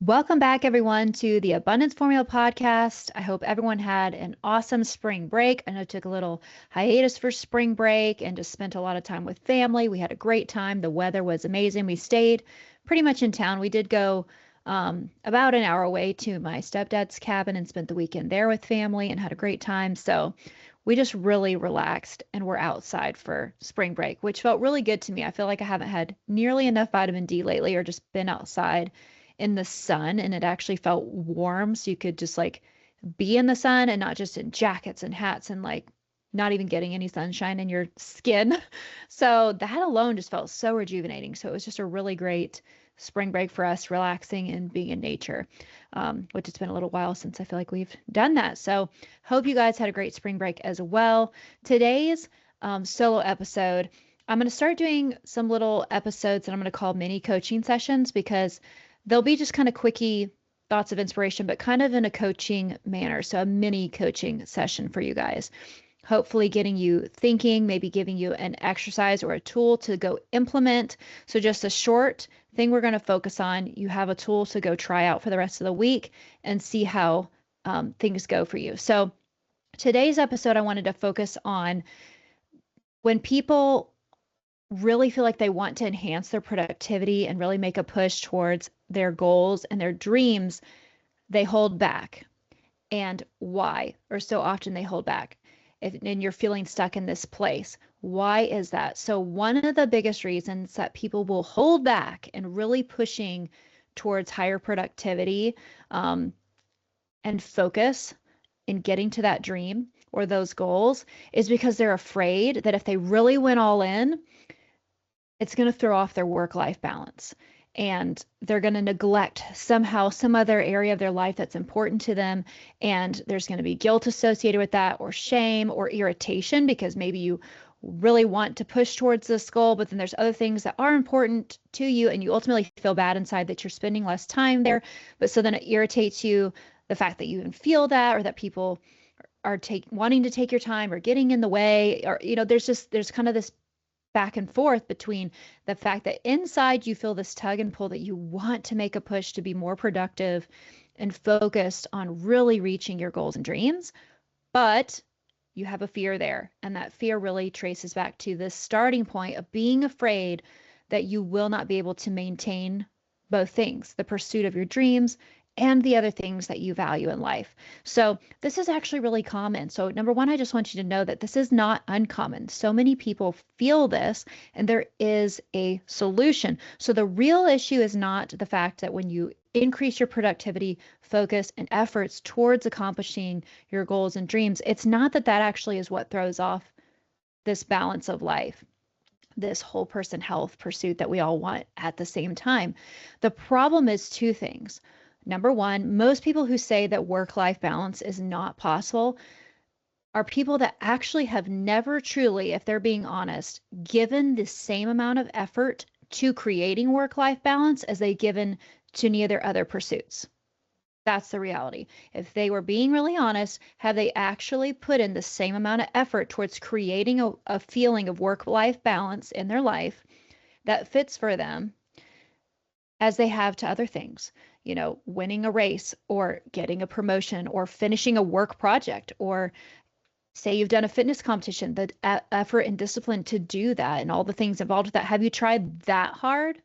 Welcome back, everyone, to the Abundance Formula podcast. I hope everyone had an awesome spring break. I know I took a little hiatus for spring break and just spent a lot of time with family. We had a great time. The weather was amazing. We stayed pretty much in town. We did go about an hour away to my stepdad's cabin and spent the weekend there with family and had a great time. So we just really relaxed and were outside for spring break, which felt really good to me. I feel like I haven't had nearly enough vitamin D lately or just been outside in the sun, and it actually felt warm, so you could just like be in the sun and not just in jackets and hats and like not even getting any sunshine in your skin. So that alone just felt so rejuvenating. So it was just a really great spring break for us, relaxing and being in nature, which it's been a little while since I feel like we've done that. So hope you guys had a great spring break as well. Today's solo episode, I'm going to start doing some little episodes that I'm going to call mini coaching sessions, because they'll be just kind of quickie thoughts of inspiration, but kind of in a coaching manner. So a mini coaching session for you guys, hopefully getting you thinking, maybe giving you an exercise or a tool to go implement. So just a short thing we're going to focus on. You have a tool to go try out for the rest of the week and see how things go for you. So today's episode, I wanted to focus on when people really feel like they want to enhance their productivity and really make a push towards their goals and their dreams, they hold back. And why? Or so often they hold back. And you're feeling stuck in this place. Why is that? So one of the biggest reasons that people will hold back and really pushing towards higher productivity and focus in getting to that dream or those goals is because they're afraid that if they really went all in, it's going to throw off their work-life balance, and they're going to neglect somehow some other area of their life that's important to them. And there's going to be guilt associated with that, or shame or irritation, because maybe you really want to push towards this goal, but then there's other things that are important to you, and you ultimately feel bad inside that you're spending less time there. But so then it irritates you, the fact that you even feel that, or that people are wanting to take your time or getting in the way, or there's kind of this back and forth between the fact that inside you feel this tug and pull that you want to make a push to be more productive and focused on really reaching your goals and dreams, but you have a fear there. And that fear really traces back to this starting point of being afraid that you will not be able to maintain both things, the pursuit of your dreams and the other things that you value in life. So this is actually really common. So number one, I just want you to know that this is not uncommon. So many people feel this, and there is a solution. So the real issue is not the fact that when you increase your productivity, focus, and efforts towards accomplishing your goals and dreams, it's not that actually is what throws off this balance of life, this whole person health pursuit that we all want at the same time. The problem is two things. Number one, most people who say that work-life balance is not possible are people that actually have never truly, if they're being honest, given the same amount of effort to creating work-life balance as they've given to any of their other pursuits. That's the reality. If they were being really honest, have they actually put in the same amount of effort towards creating a feeling of work-life balance in their life that fits for them as they have to other things? Winning a race or getting a promotion or finishing a work project, or say you've done a fitness competition, the effort and discipline to do that and all the things involved with that. Have you tried that hard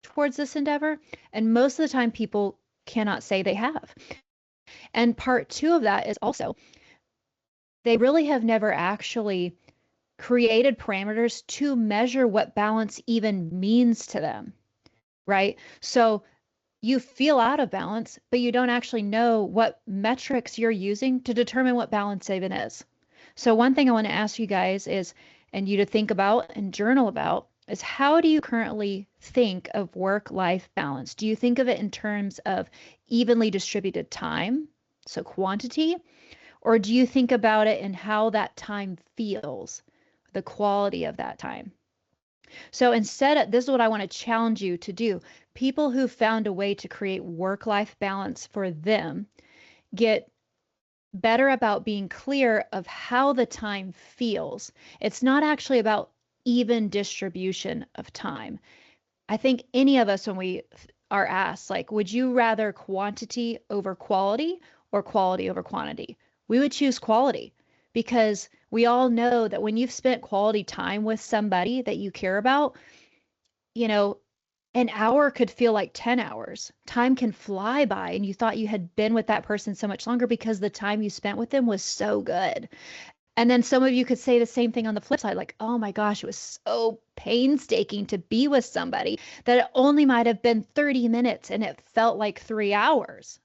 towards this endeavor? And most of the time people cannot say they have. And part two of that is also they really have never actually created parameters to measure what balance even means to them, right? So you feel out of balance, but you don't actually know what metrics you're using to determine what balance even is. So one thing I want to ask you guys is, and you to think about and journal about, is how do you currently think of work-life balance? Do you think of it in terms of evenly distributed time, so quantity, or do you think about it in how that time feels, the quality of that time? So instead, this is what I want to challenge you to do. People who found a way to create work-life balance for them get better about being clear of how the time feels. It's not actually about even distribution of time. I think any of us, when we are asked, like, would you rather quantity over quality or quality over quantity? We would choose quality because we all know that when you've spent quality time with somebody that you care about, you know, an hour could feel like 10 hours. Time can fly by, and you thought you had been with that person so much longer because the time you spent with them was so good. And then some of you could say the same thing on the flip side, like, oh my gosh, it was so painstaking to be with somebody that it only might have been 30 minutes and it felt like 3 hours,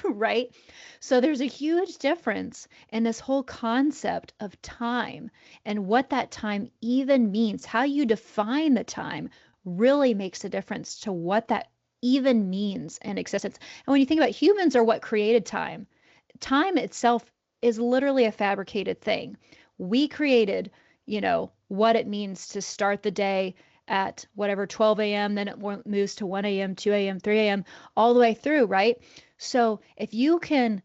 right? So there's a huge difference in this whole concept of time and what that time even means. How you define the time really makes a difference to what that even means in existence. And when you think about humans are what created time, time itself is literally a fabricated thing. We created, what it means to start the day at whatever 12 a.m., then it moves to 1 a.m., 2 a.m., 3 a.m., all the way through, right? So if you can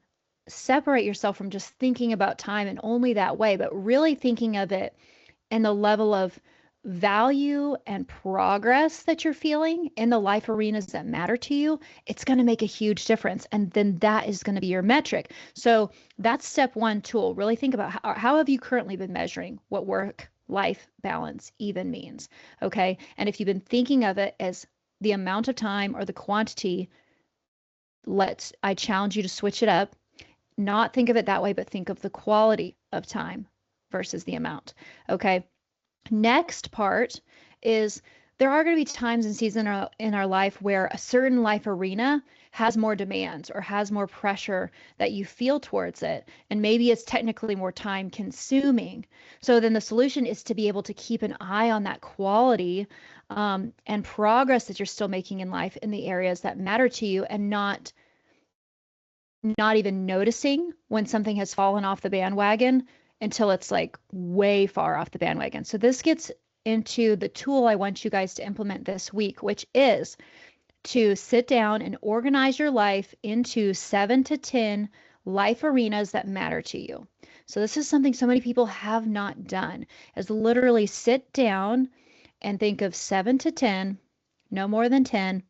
separate yourself from just thinking about time in only that way, but really thinking of it in the level of value and progress that you're feeling in the life arenas that matter to you, it's going to make a huge difference. And then that is going to be your metric. So that's step one tool. Really think about how have you currently been measuring what work life balance even means? Okay. And if you've been thinking of it as the amount of time or the quantity, I challenge you to switch it up. Not think of it that way, but think of the quality of time versus the amount. Okay. Next part is there are going to be times and seasons in our life where a certain life arena has more demands or has more pressure that you feel towards it. And maybe it's technically more time consuming. So then the solution is to be able to keep an eye on that quality and progress that you're still making in life in the areas that matter to you, and not even noticing when something has fallen off the bandwagon until it's like way far off the bandwagon. So this gets into the tool I want you guys to implement this week, which is to sit down and organize your life into 7 to 10 life arenas that matter to you. So this is something so many people have not done, is literally sit down and think of 7 to 10, no more than 10,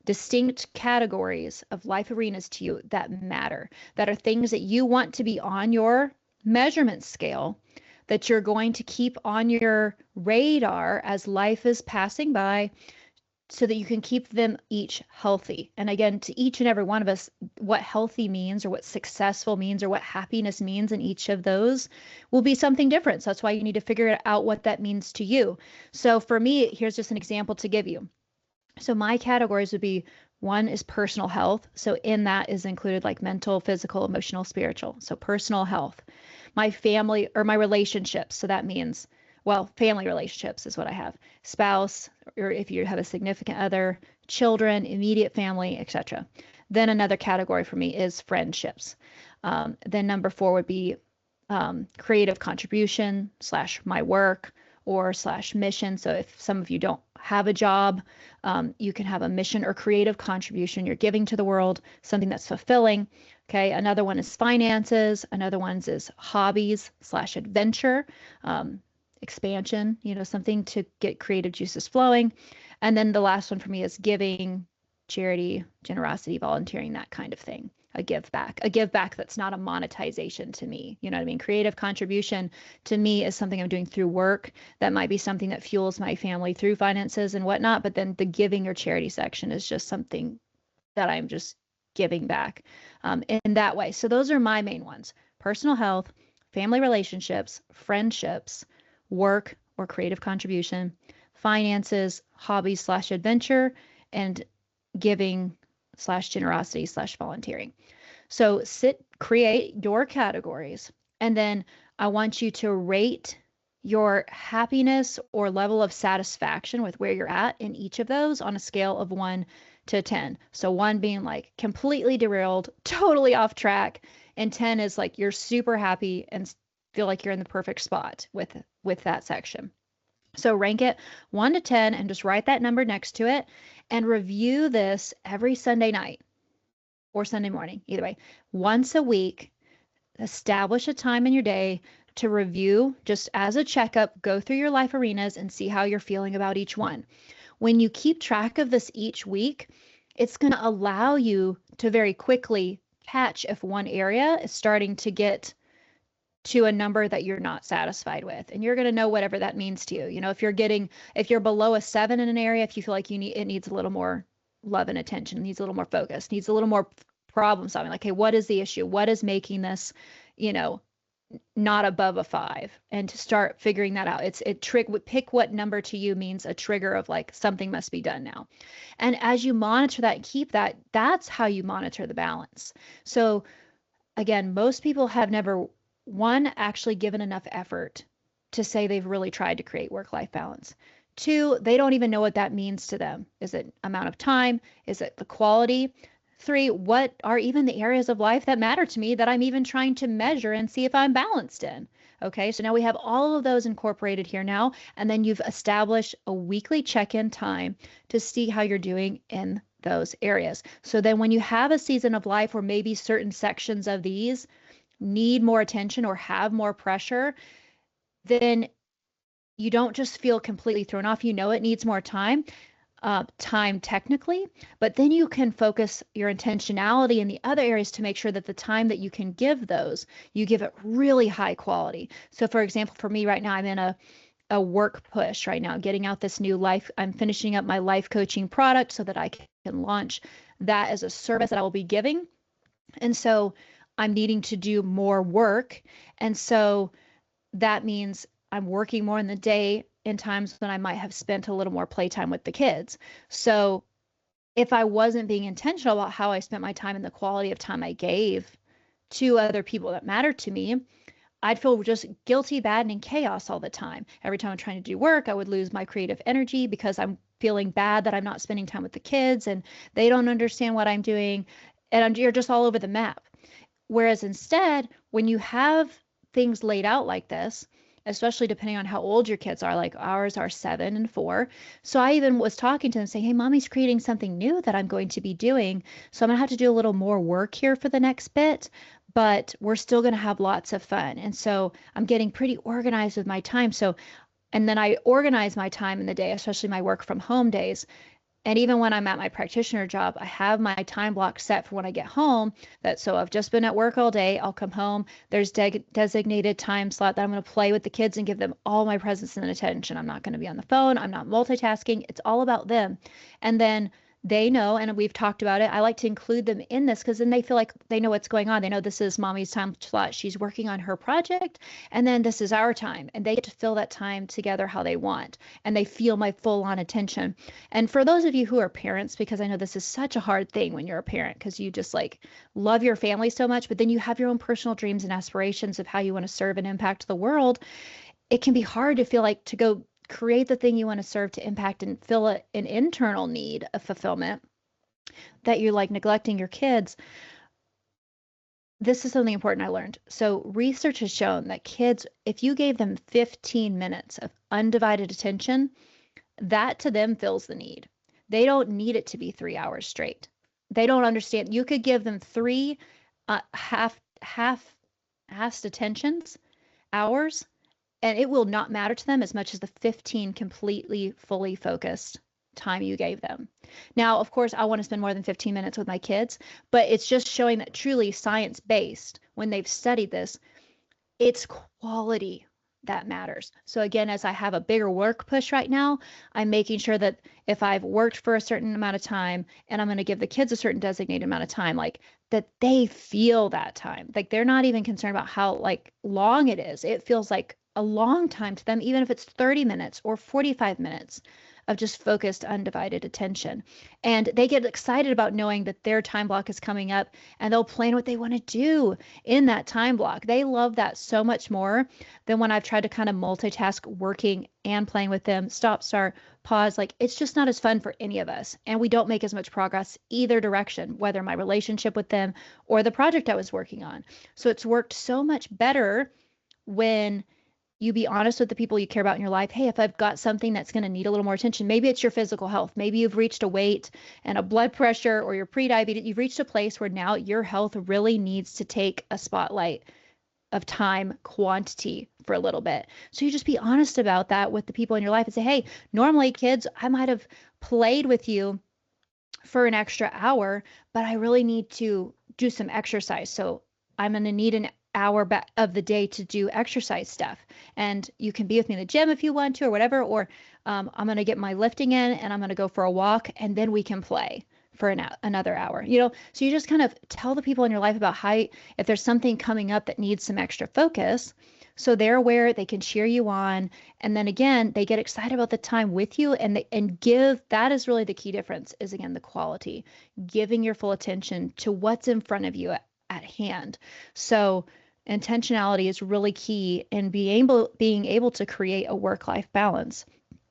distinct categories of life arenas to you that matter, that are things that you want to be on your measurement scale, that you're going to keep on your radar as life is passing by, so that you can keep them each healthy. And again, to each and every one of us, what healthy means or what successful means or what happiness means in each of those will be something different. So that's why you need to figure out what that means to you. So for me, here's just an example to give you. So my categories would be, one is personal health. So in that is included like mental, physical, emotional, spiritual. So personal health. My family or my relationships. So that means, well, family relationships is what I have. Spouse, or if you have a significant other, children, immediate family, etc. Then another category for me is friendships. Then number 4 would be creative contribution / my work or / mission. So if some of you don't have a job, you can have a mission or creative contribution you're giving to the world, something that's fulfilling. Okay. Another one is finances. Another one is hobbies / adventure, expansion, something to get creative juices flowing. And then the last one for me is giving, charity, generosity, volunteering, that kind of thing. A give back that's not a monetization to me. You know what I mean? Creative contribution to me is something I'm doing through work. That might be something that fuels my family through finances and whatnot. But then the giving or charity section is just something that I'm just giving back in that way. So those are my main ones: personal health, family relationships, friendships, work or creative contribution, finances, hobbies / adventure, and giving / generosity / volunteering. So create your categories, and then I want you to rate your happiness or level of satisfaction with where you're at in each of those on a scale of 1 to 10. So 1 being like completely derailed, totally off track, and 10 is like you're super happy and feel like you're in the perfect spot with that section. So rank it 1 to 10 and just write that number next to it, and review this every Sunday night or Sunday morning, either way. Once a week, establish a time in your day to review, just as a checkup, go through your life arenas and see how you're feeling about each one. When you keep track of this each week, it's going to allow you to very quickly catch if one area is starting to get to a number that you're not satisfied with. And you're going to know whatever that means to you. You know, if you're below a 7 in an area, if you feel like it needs a little more love and attention, needs a little more focus, needs a little more problem solving. Like, hey, what is the issue? What is making this, you know, not above a 5? And to start figuring that out, pick what number to you means a trigger of like something must be done now. And as you monitor that and keep that, that's how you monitor the balance. So again, most people have never actually given enough effort to say they've really tried to create work-life balance. 2, they don't even know what that means to them. Is it amount of time? Is it the quality? 3, what are even the areas of life that matter to me that I'm even trying to measure and see if I'm balanced in? Okay, so now we have all of those incorporated here now, and then you've established a weekly check-in time to see how you're doing in those areas. So then when you have a season of life where maybe certain sections of these need more attention or have more pressure, then you don't just feel completely thrown off. You know it needs more time technically, but then you can focus your intentionality in the other areas to make sure that the time that you can give those, you give it really high quality. So for example, for me right now, I'm in a work push right now, getting out this new life. I'm finishing up my life coaching product so that I can launch that as a service that I will be giving. And so I'm needing to do more work. And so that means I'm working more in the day in times when I might have spent a little more playtime with the kids. So if I wasn't being intentional about how I spent my time and the quality of time I gave to other people that mattered to me, I'd feel just guilty, bad, and in chaos all the time. Every time I'm trying to do work, I would lose my creative energy because I'm feeling bad that I'm not spending time with the kids and they don't understand what I'm doing. And you're just all over the map. Whereas instead, when you have things laid out like this, especially depending on how old your kids are, like ours are 7 and 4. So I even was talking to them saying, hey, mommy's creating something new that I'm going to be doing. So I'm gonna have to do a little more work here for the next bit, but we're still gonna have lots of fun. And so I'm getting pretty organized with my time. And then I organize my time in the day, especially my work from home days. And even when I'm at my practitioner job, I have my time block set for when I get home. So I've just been at work all day. I'll come home. There's designated time slot that I'm going to play with the kids and give them all my presence and attention. I'm not going to be on the phone. I'm not multitasking. It's all about them. And then they know, and we've talked about it. I like to include them in this because then they feel like they know what's going on. They know this is mommy's time slot. She's working on her project, and then this is our time, and they get to fill that time together how they want, and they feel my full on attention. And for those of you who are parents, because I know this is such a hard thing when you're a parent, because you just like love your family so much, but then you have your own personal dreams and aspirations of how you want to serve and impact the world. It can be hard to feel like to go create the thing you want to serve to impact and fill an internal need of fulfillment that you're like neglecting your kids. This is something important I learned. So research has shown that kids, if you gave them 15 minutes of undivided attention, that to them fills the need. They don't need it to be 3 hours straight. They don't understand. You could give them 3 half-assed attentions, hours, and it will not matter to them as much as the 15 completely, fully focused time you gave them. Now, of course, I want to spend more than 15 minutes with my kids, but it's just showing that truly science-based, when they've studied this, it's quality that matters. So again, as I have a bigger work push right now, I'm making sure that if I've worked for a certain amount of time and I'm going to give the kids a certain designated amount of time, like that they feel that time. Like they're not even concerned about how like long it is. It feels like a long time to them, even if it's 30 minutes or 45 minutes of just focused, undivided attention. And they get excited about knowing that their time block is coming up and they'll plan what they want to do in that time block. They love that so much more than when I've tried to kind of multitask working and playing with them, stop, start, pause. Like it's just not as fun for any of us. And we don't make as much progress either direction, whether my relationship with them or the project I was working on. So it's worked so much better when you be honest with the people you care about in your life. Hey, if I've got something that's going to need a little more attention, maybe it's your physical health. Maybe you've reached a weight and a blood pressure or your pre-diabetes. You've reached a place where now your health really needs to take a spotlight of time quantity for a little bit. So you just be honest about that with the people in your life and say, hey, normally kids, I might have played with you for an extra hour, but I really need to do some exercise. So I'm going to need an hour of the day to do exercise stuff. And you can be with me in the gym if you want to, or whatever. Or I'm going to get my lifting in and I'm going to go for a walk and then we can play for another hour. So you just kind of tell the people in your life about how, if there's something coming up that needs some extra focus, so they're aware, they can cheer you on, and then again they get excited about the time with you, and give. That is really the key difference, is again the quality, giving your full attention to what's in front of you at hand. So intentionality is really key in being able to create a work-life balance,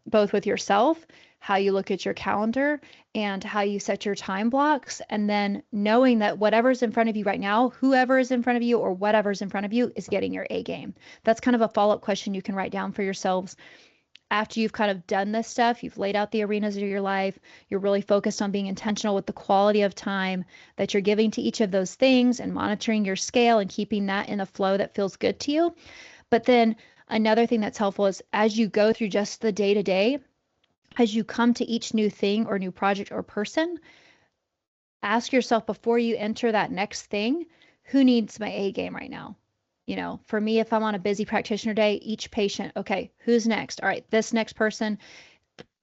both with yourself, how you look at your calendar, and how you set your time blocks. And then knowing that whatever's in front of you right now, whoever is in front of you or whatever's in front of you, is getting your A game. That's kind of a follow-up question you can write down for yourselves after you've kind of done this stuff. You've laid out the arenas of your life. You're really focused on being intentional with the quality of time that you're giving to each of those things, and monitoring your scale and keeping that in a flow that feels good to you. But then another thing that's helpful is, as you go through just the day to day, as you come to each new thing or new project or person, ask yourself before you enter that next thing, who needs my A game right now? For me, if I'm on a busy practitioner day, each patient, okay, who's next? All right, this next person,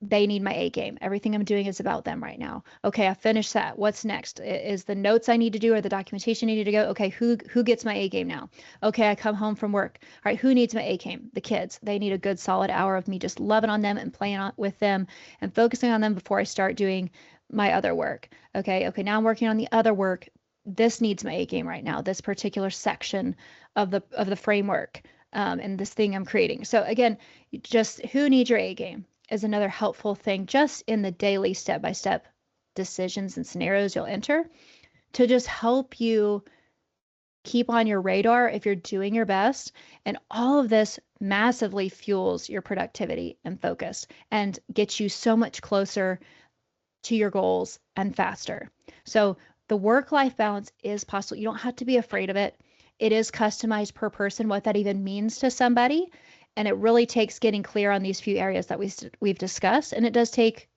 they need my A game. Everything I'm doing is about them right now. Okay, I finished that. What's next? Is the notes I need to do or the documentation I need to go? Okay, who gets my A game now? Okay, I come home from work. All right, who needs my A game? The kids. They need a good solid hour of me just loving on them and playing with them and focusing on them before I start doing my other work. Okay, now I'm working on the other work. This needs my A game right now, this particular section of the framework, and this thing I'm creating. So again, just who needs your A game is another helpful thing, just in the daily step-by-step decisions and scenarios you'll enter, to just help you keep on your radar if you're doing your best. And all of this massively fuels your productivity and focus and gets you so much closer to your goals and faster. So the work-life balance is possible. You don't have to be afraid of it. It is customized per person, what that even means to somebody. And it really takes getting clear on these few areas that we've discussed. And it does take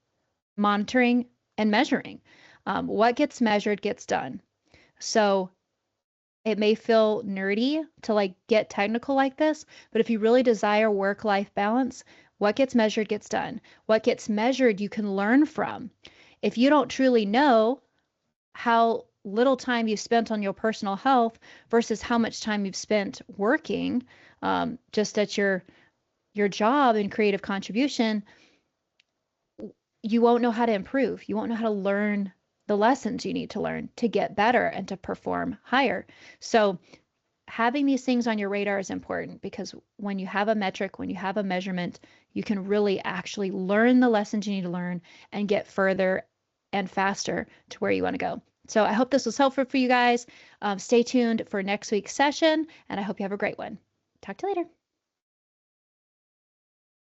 monitoring and measuring. What gets measured gets done. So it may feel nerdy to get technical like this, but if you really desire work-life balance, what gets measured gets done. What gets measured, you can learn from. If you don't truly know how little time you've spent on your personal health versus how much time you've spent working, just at your job and creative contribution, you won't know how to improve. You won't know how to learn the lessons you need to learn to get better and to perform higher. So having these things on your radar is important, because when you have a metric, when you have a measurement, you can really actually learn the lessons you need to learn and get further and faster to where you want to go. So I hope this was helpful for you guys. Stay tuned for next week's session, and I hope you have a great one. Talk to you later.